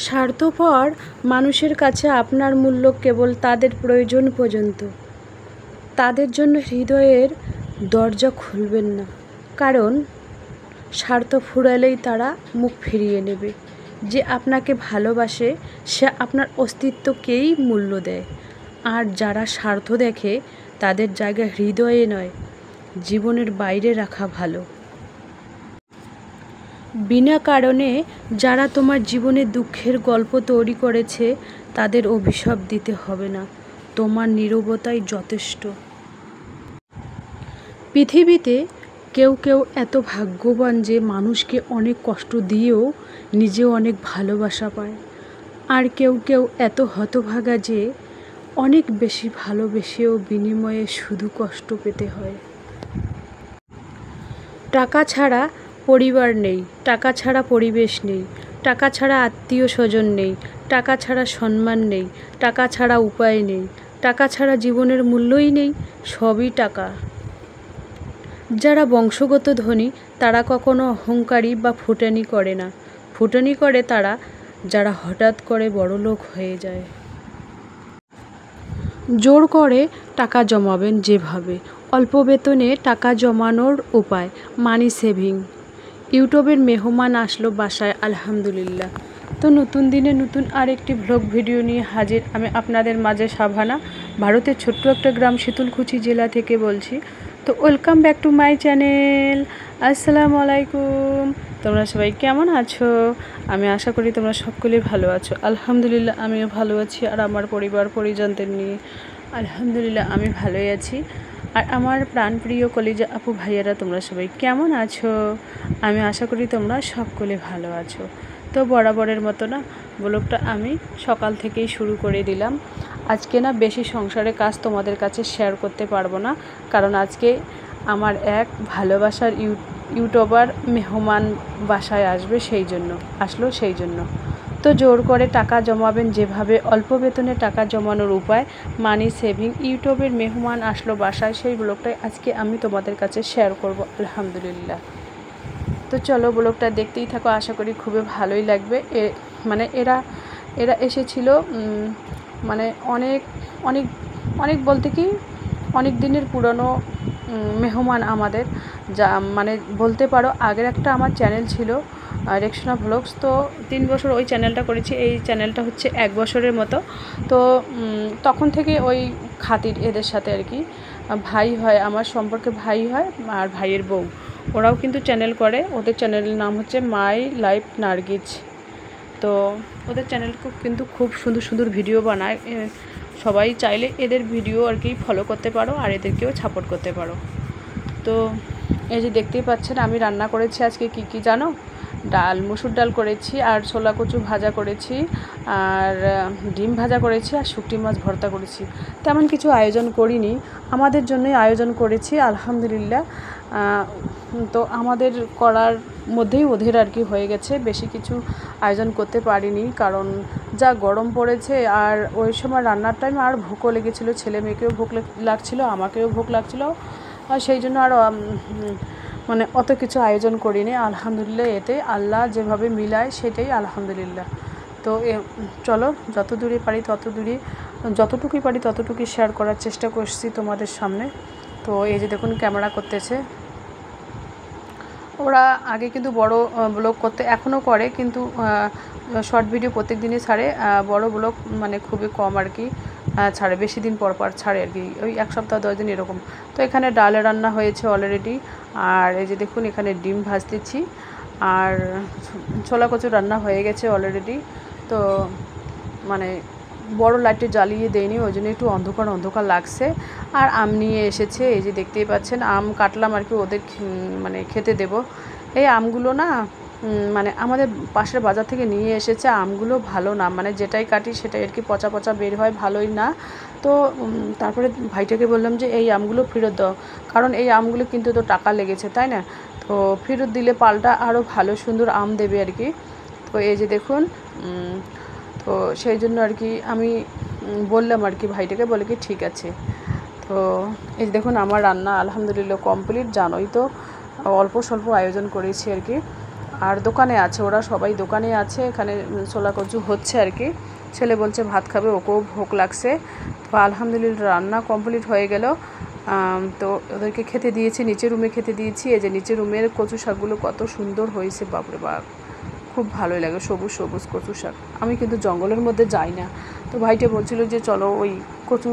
স্বার্থপর মানুষের কাছে আপনার মূল্য কেবল তাদের প্রয়োজন পর্যন্ত। তাদের জন্য হৃদয়ের দরজা খুলবেন না, কারণ স্বার্থ ফুরালেই তারা মুখ ফিরিয়ে নেবে। যে আপনাকে ভালোবাসে সে আপনার অস্তিত্বকেই মূল্য দেয়, আর যারা স্বার্থ দেখে তাদের জায়গা হৃদয়ে নয়, জীবনের বাইরে রাখা ভালো। বিনা কারণে যারা তোমার জীবনে দুঃখের গল্প তৈরি করেছে তাদের অভিশাপ দিতে হবে না, তোমার নীরবতাই যথেষ্ট। পৃথিবীতে কেউ কেউ এত ভাগ্যবান যে মানুষকে অনেক কষ্ট দিয়েও নিজেও অনেক ভালোবাসা পায়, আর কেউ কেউ এত হতভাগা যে অনেক বেশি ভালোবেসেও বিনিময়ে শুধু কষ্ট পেতে হয়। টাকা ছাড়া পরিবার নেই, টাকা ছাড়া পরিবেশ নেই, টাকা ছাড়া আত্মীয় স্বজন নেই, টাকা ছাড়া সম্মান নেই, টাকা ছাড়া উপায় নেই, টাকা ছাড়া জীবনের মূল্যই নেই। সবই টাকা। যারা বংশগত ধনী তারা কখনো অহংকারী বা ফুটানি করে না। ফুটানি করে তারা যারা হঠাৎ করে বড়লোক হয়ে যায়। জোর করে টাকা জমাবেন যেভাবে। অল্প বেতনে টাকা জমানোর উপায়, মানি সেভিং। ইউটিউবের মেহমান আসলো বাসায়, আলহামদুলিল্লাহ। তো নতুন দিনে নতুন আরেকটি ভ্লগ ভিডিও নিয়ে হাজির আমি আপনাদের মাঝে, সাভানা, ভারতের ছোট্ট একটা গ্রাম শীতলকুচি জেলা থেকে বলছি। তো welcome back to my channel. আসসালামু আলাইকুম। তোমরা সবাই কেমন আছো? আমি আশা করি তোমরা সকলেই ভালো আছো। আলহামদুলিল্লাহ আমিও ভালো আছি, আর আমার পরিবার পরিজনদের নিয়ে আলহামদুলিল্লাহ আমি ভালোই আছি। আর আমার প্রাণপ্রিয় কলিজা আপু ভাইয়ারা তোমরা সবাই কেমন আছো? আমি আশা করি তোমরা সকলে ভালো আছো। তো বরাবরের মতো না ব্লগটা আমি সকাল থেকেই শুরু করে দিলাম। আজকে না বেশি সংসারের কাজ তোমাদের কাছে শেয়ার করতে পারবো না, কারণ আজকে আমার এক ভালোবাসার ইউটিউবার মেহমান বাসায় আসবে, সেই জন্য। তো জোর করে টাকা জমাবেন যেভাবে, অল্প বেতনে টাকা জমানোর উপায়, মানি সেভিং। ইউটিউবের মেহমান আসলো বাসায়, সেই ব্লগটাই আজকে আমি তোমাদের কাছে শেয়ার করব আলহামদুলিল্লাহ। তো চলো ব্লগটা দেখতেই থাকো, আশা করি খুবই ভালোই লাগবে। এরা এসেছিল মানে অনেক অনেক অনেক বলতে কি অনেক দিনের পুরনো মেহমান আমাদের, যা মানে বলতে পারো আগের একটা আমার চ্যানেল ছিল রেক্সোনা ভ্লগস। তো 3 বছর ওই চ্যানেলটা করেছি, এই চ্যানেলটা হচ্ছে 1 বছরের মতো। তো তখন থেকে ওই খাতির এদের সাথে আর কি। ভাই হয় আমার, সম্পর্কে ভাই হয়, আর ভাইয়ের বউ, ওরাও কিন্তু চ্যানেল করে। ওদের চ্যানেলের নাম হচ্ছে মাই লাইফ নার্গিজ। তো ওদের চ্যানেল কিন্তু খুব সুন্দর সুন্দর ভিডিও বানায়। সবাই চাইলে এদের ভিডিও আর কি ফলো করতে পারো, আর এদেরকেও সাপোর্ট করতে পারো। তো এই যে দেখতেই পাচ্ছেন আমি রান্না করেছি আজকে কি জানো, ডাল, মুসুর ডাল করেছি, আর ছোলা কচু ভাজা করেছি, আর ডিম ভাজা করেছি, আর শুকটি মাছ ভর্তা করেছি। তেমন কিছু আয়োজন করিনি, আমাদের জন্যই আয়োজন করেছি আলহামদুলিল্লাহ। তো আমাদের করার মধ্যেই ওদের আর কি হয়ে গেছে, বেশি কিছু আয়োজন করতে পারিনি, কারণ যা গরম পড়েছে। আর ওই সময় রান্নার টাইমে আর ভোকও লেগেছিলো, ছেলে মেয়েকেও ভোক লাগছিলো, আমাকেও ভোক লাগছিলো, আর সেই জন্য আর মানে অত কিছু আয়োজন করিনি আলহামদুলিল্লাহ। এতে আল্লাহ যেভাবে মিলায় সেটাই আলহামদুলিল্লাহ। তো চলো যতটুকুই পারি ততটুকুই শেয়ার করার চেষ্টা করছি তোমাদের সামনে। তো এই যে দেখুন ক্যামেরা করতেছে ওরা। আগে কিন্তু বড় ব্লগ করতে, এখনও করে, কিন্তু শর্ট ভিডিও প্রত্যেক দিনই ছাড়ে, বড় ব্লগ মানে খুবই কম আর কি ছাড়ে, বেশি দিন পর ছাড়ে আর কি, ওই 1 সপ্তাহ 10 দিন এরকম। তো এখানে ডাল রান্না হয়েছে অলরেডি, আর এই যে দেখুন এখানে ডিম ভাজতেছি, আর ছোলা কচু রান্না হয়ে গেছে অলরেডি। তো মানে বড় লাইটে জ্বালিয়ে দেয়নি, ওই জন্য একটু অন্ধকার অন্ধকার লাগছে। আর আম নিয়ে এসেছে, এই যে দেখতেই পাচ্ছেন আম কাটলাম আর কি ওদের মানে খেতে দেব। এই আমগুলো না মানে আমাদের পাশের বাজার থেকে নিয়ে এসেছে, আমগুলো ভালো না, মানে যেটাই কাটি সেটাই আর কি পচা পচা বের হয়, ভালোই না। তো তারপরে ভাইটাকে বললাম যে এই আমগুলো ফেরত দাও, কারণ এই আমগুলো কিন্তু তো টাকা লেগেছে, তাই না? তো ফেরত দিলে পাল্টা আরও ভালো সুন্দর আম দেবে আর কি। তো এই যে দেখুন, তো সেই জন্য আর কি আমি বললাম আর কি ভাইটাকে, বলে কি ঠিক আছে। তো এই দেখুন আমার রান্না আলহামদুলিল্লাহ কমপ্লিট, জানোই তো অল্প স্বল্প আয়োজন করেছি আর কি। আর দোকানে আছে, ওরা সবাই দোকানে আছে। এখানে ছোলা কচু হচ্ছে আর কি। ছেলে বলছে ভাত খাবে, ওকেও ভোগ লাগছে। তো আলহামদুলিল্লাহ রান্না কমপ্লিট হয়ে গেল। তো ওদেরকে খেতে দিয়েছি, নিচের রুমে খেতে দিয়েছি। এই যে নিচের রুমের কচু শাকগুলো কত সুন্দর হয়েছে, বাপরে বাপ, খুব ভালোই লাগে, সবুজ সবুজ কচু শাক। আমি কিন্তু জঙ্গলের মধ্যে যাই না। তো ভাইটা বলছিল যে চলো ওই কচু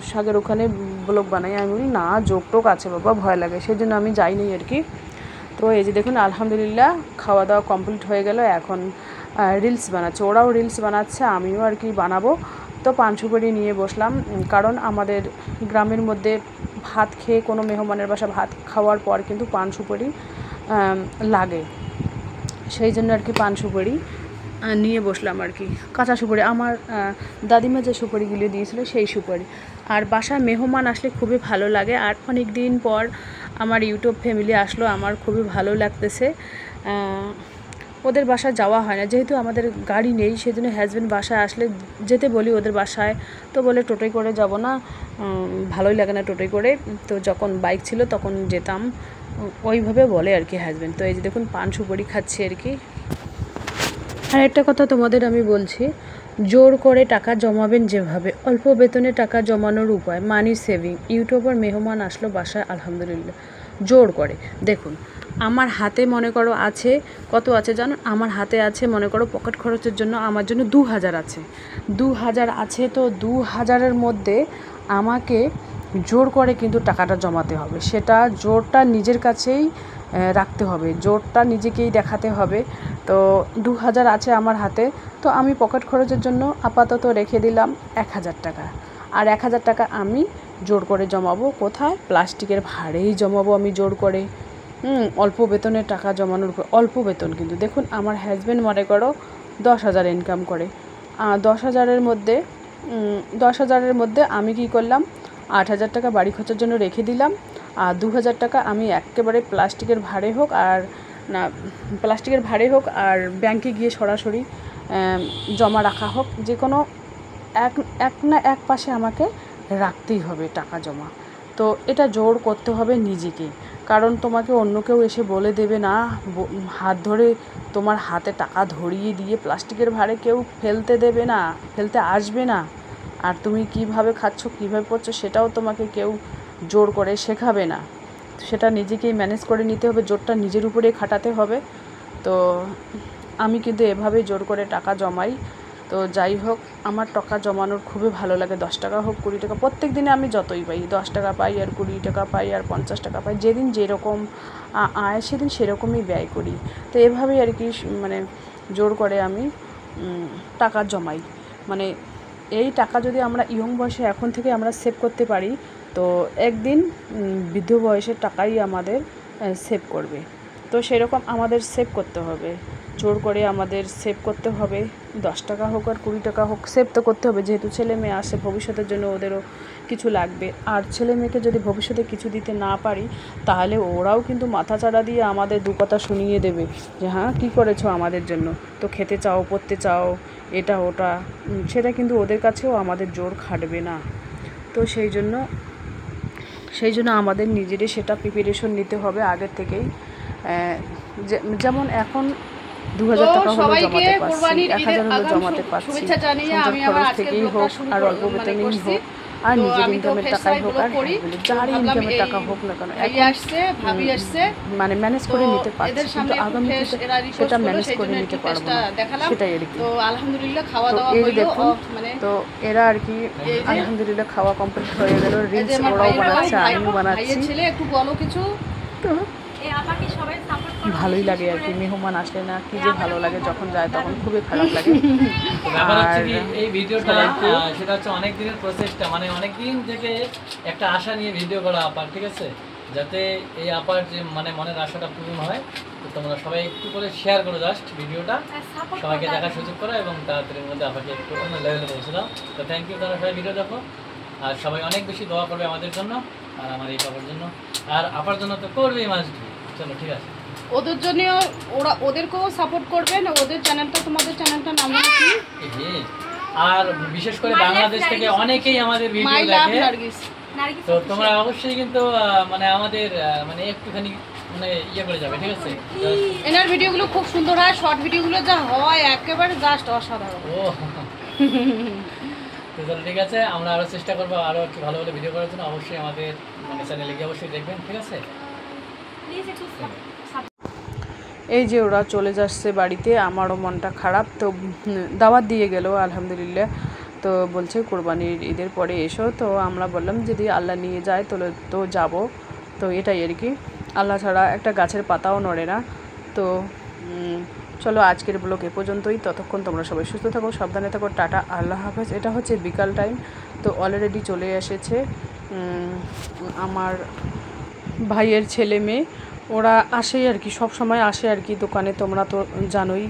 শাকের ওখানে ব্লগ বানাই। আমি বলি না, যোগ টোক আছে বাবা, ভয় লাগে, সেই জন্য আমি যাইনি আর কি। তো এই যে দেখুন আলহামদুলিল্লাহ খাওয়া দাওয়া কমপ্লিট হয়ে গেল। এখন রিলস বানাচ্ছে, ওরাও রিলস বানাচ্ছে, আমিও আর কি বানাবো। তো পান সুপারি নিয়ে বসলাম, কারণ আমাদের গ্রামের মধ্যে ভাত খেয়ে কোনো মেহমানের বাসা ভাত খাওয়ার পর কিন্তু পান সুপারি লাগে, সেই জন্য আর কি পান সুপারি নিয়ে বসলাম আর কি। কাঁচা সুপারি, আমার দাদিমা যে সুপারিগুলো দিয়েছিল সেই সুপারি। আর বাসায় মেহমান আসলে খুবই ভালো লাগে। আর অনেক দিন পর আমার ইউটিউব ফ্যামিলি আসলো, আমার খুবই ভালো লাগতেছে। ওদের বাসায় যাওয়া হয় না, যেহেতু আমাদের গাড়ি নেই, সেজন্য হাজব্যান্ড বাসায় আসলে যেতে বলি ওদের বাসায়। তো বলে টোটোয় করে যাব না, ভালোই লাগে না টোটোয় করে। তো যখন বাইক ছিল তখন যেতাম, ওইভাবে বলে আর কি হাজব্যান্ড। তো এই যে দেখুন পান সুপারি খাচ্ছি আর কি। আর একটা কথা তোমাদের আমি বলছি, জোর করে টাকা জমাবেন যেভাবে, অল্প বেতনে টাকা জমানোর উপায়, মানি সেভিং। ইউটিউবার মেহমান আসলো বাসায়, আলহামদুলিল্লাহ জোর করে। দেখুন আমার হাতে মনে করো আছে, কত আছে জানো, আমার হাতে আছে মনে করো পকেট খরচের জন্য আমার জন্য 2000 আছে, 2000 আছে। তো 2000-এর মধ্যে আমাকে জোর করে কিন্তু টাকাটা জমাতে হবে। সেটা জোরটা নিজের কাছেই রাখতে হবে, জোরটা নিজেকেই দেখাতে হবে। তো 2000 আছে আমার হাতে, তো আমি পকেট খরচের জন্য আপাতত রেখে দিলাম 1000 টাকা। আর 1000 টাকা আমি জোর করে জমাবো কোথায়, প্লাস্টিকের ভাঁড়েই জমাবো আমি জোর করে। অল্প বেতনে টাকা জমানোর, অল্প বেতন কিন্তু দেখুন আমার হাজব্যান্ড মনে করো 10,000 ইনকাম করে। 10,000-এর মধ্যে 10,000-এর মধ্যে আমি কি করলাম, 8,000 টাকা বাড়ি খরচার জন্য রেখে দিলাম। আর 2,000 টাকা আমি একেবারে প্লাস্টিকের ভাঁড়ে হোক আর না, প্লাস্টিকের ভাঁড়ে হোক আর ব্যাংকে গিয়ে সরাসরি জমা রাখা হোক, যে কোনো এক না এক পাশে আমাকে রাখতেই হবে টাকা জমা। তো এটা জোর করতে হবে নিজেকে, কারণ তোমাকে অন্য কেউ এসে বলে দেবে না, হাত ধরে তোমার হাতে টাকা ধরিয়ে দিয়ে প্লাস্টিকের ভাঁড়ে কেউ ফেলতে দেবে না, ফেলতে আসবে না। আর তুমি কিভাবে খাচ্ছ, কিভাবে পড়ছো, সেটাও তোমাকে কেউ জোর করে শেখাবে না। সেটা নিজেকেই ম্যানেজ করে নিতে হবে, জোরটা নিজের উপরেই খাটাতে হবে। তো আমি কিন্তু এভাবেই জোর করে টাকা জমাই। তো যাই হোক, আমার টাকা জমানোর খুবই ভালো লাগে। 10 টাকা হোক 20 টাকা, প্রত্যেক দিনে আমি যতই পাই, 10 টাকা পাই আর 20 টাকা পাই আর 50 টাকা পাই, যেদিন যেরকম আয় সেদিন সেরকমই ব্যয় করি। তো এভাবেই আর কি মানে জোর করে আমি টাকা জমাই। মানে এই টাকা যদি আমরা ইয়ং বয়সে এখন থেকে আমরা সেভ করতে পারি, তো একদিন বৃদ্ধ বয়সের টাকাই আমাদের সেভ করবে। তো সেরকম আমাদের সেভ করতে হবে, জোর করে আমাদের সেভ করতে হবে। 10 টাকা হোক আর 20 টাকা হোক, সেভ তো করতে হবে, যেহেতু ছেলে মেয়ে আসে, ভবিষ্যতের জন্য ওদেরও কিছু লাগবে। আর ছেলে মেয়েকে যদি ভবিষ্যতে কিছু দিতে না পারি, তাহলে ওরাও কিন্তু মাথা চাড়া দিয়ে আমাদের দু কথা শুনিয়ে দেবে যে হ্যাঁ কী করেছো আমাদের জন্য, তো খেতে চাও, পড়তে চাও, এটা ওটা, সেটা কিন্তু ওদের কাছেও আমাদের জোর খাটবে না। তো সেই জন্য আমাদের নিজেরই সেটা প্রিপারেশন নিতে হবে আগের থেকেই। যেমন এখন 2000 টাকা হলো জমাতে পারছি, 1000 হলো জমাতে পারছি, সংসার খরচ থেকেই হোক আর অল্প বেতনেই হোক আর নিজের ইনকামের টাকাই হোক আর যার ইনকামের টাকা হোক না কেন, মানে ম্যানেজ করে নিতে পারছি। কিন্তু আগামীতে সেটা ম্যানেজ করে নিতে পারবো না, সেটাই আর কি। তো এই দেখুন, তো এরা আর কি আলহামদুলিল্লাহ খাওয়া কমপ্লিট হয়ে গেল। রিলস ওরাও বানাচ্ছে, আমিও বানাচ্ছি। তো ভালোই লাগে আর কি, মেহমান আসলে না কি যে ভালো লাগে, যখন যায় তখন খুবই খারাপ লাগে। আর এই ভিডিওটা সেটা হচ্ছে অনেক দিনের প্রচেষ্টা, মানে অনেক দিন থেকে একটা আশা নিয়ে ভিডিও করা আপার, ঠিক আছে, যাতে এই আপার যে মানে মনের আশাটা পূরণ হয়। তো তোমরা সবাই একটু করে শেয়ার করো, জাস্ট ভিডিওটা সবাইকে দেখার সুযোগ করো এবং তাড়াতাড়ির মধ্যে আপাকে একটু অন্য লেভেলে পৌঁছে দাও। তো থ্যাংক ইউ, তোমরা সবাই ভিডিও দেখো আর সবাই অনেক বেশি দোয়া করবে আমাদের জন্য আর আমার এই পাপার জন্য আর আপার জন্য তো করবেই মাস্ট। চলো ঠিক আছে, ওদের জন্য ওদেরকেও সাপোর্ট করবেন। ওদের চ্যানেলটা, তোমাদের চ্যানেলটার নাম কি? আর বিশেষ করে বাংলাদেশ থেকে অনেকেই আমাদের ভিডিও দেখে, তো তোমরা অবশ্যই কিন্তু মানে আমাদের মানে একটুখানি মানে ইয়ে করে যাবে, ঠিক আছে? এনার ভিডিওগুলো খুব সুন্দর হয়, শর্ট ভিডিওগুলো যা হয় একেবারে জাস্ট অসাধারণ। ও তো চলো ঠিক আছে, আমরা আরও চেষ্টা করবো আরও একটু ভালো ভালো ভিডিও করার জন্য। অবশ্যই আমাদের মানে চ্যানেলে গিয়ে অবশ্যই দেখবেন, ঠিক আছে? এই যে ওরা চলে যাচ্ছে বাড়িতে, আমারও মনটা খারাপ। তো দাওয়াত দিয়ে গেল আলহামদুলিল্লাহ। তো বলছে কোরবানির ঈদের পরে এসো। তো আমরা বললাম যদি আল্লাহ নিয়ে যায় তো যাব। তো এটাই আর কি, আল্লাহ ছাড়া একটা গাছের পাতাও নড়ে না। তো চলো আজকের ব্লগ এ পর্যন্তই। ততক্ষণ তোমরা সবাই সুস্থ থাকো, সাবধানে থাকো, টাটা, আল্লাহ হাফেজ। এটা হচ্ছে বিকাল টাইম। তো অলরেডি চলে এসেছে আমার ভাইয়ের ছেলে মেয়ে, ওরা আসে আর কি, সব সময় আসে আর কি দোকানে, তোমরা তো জানোই।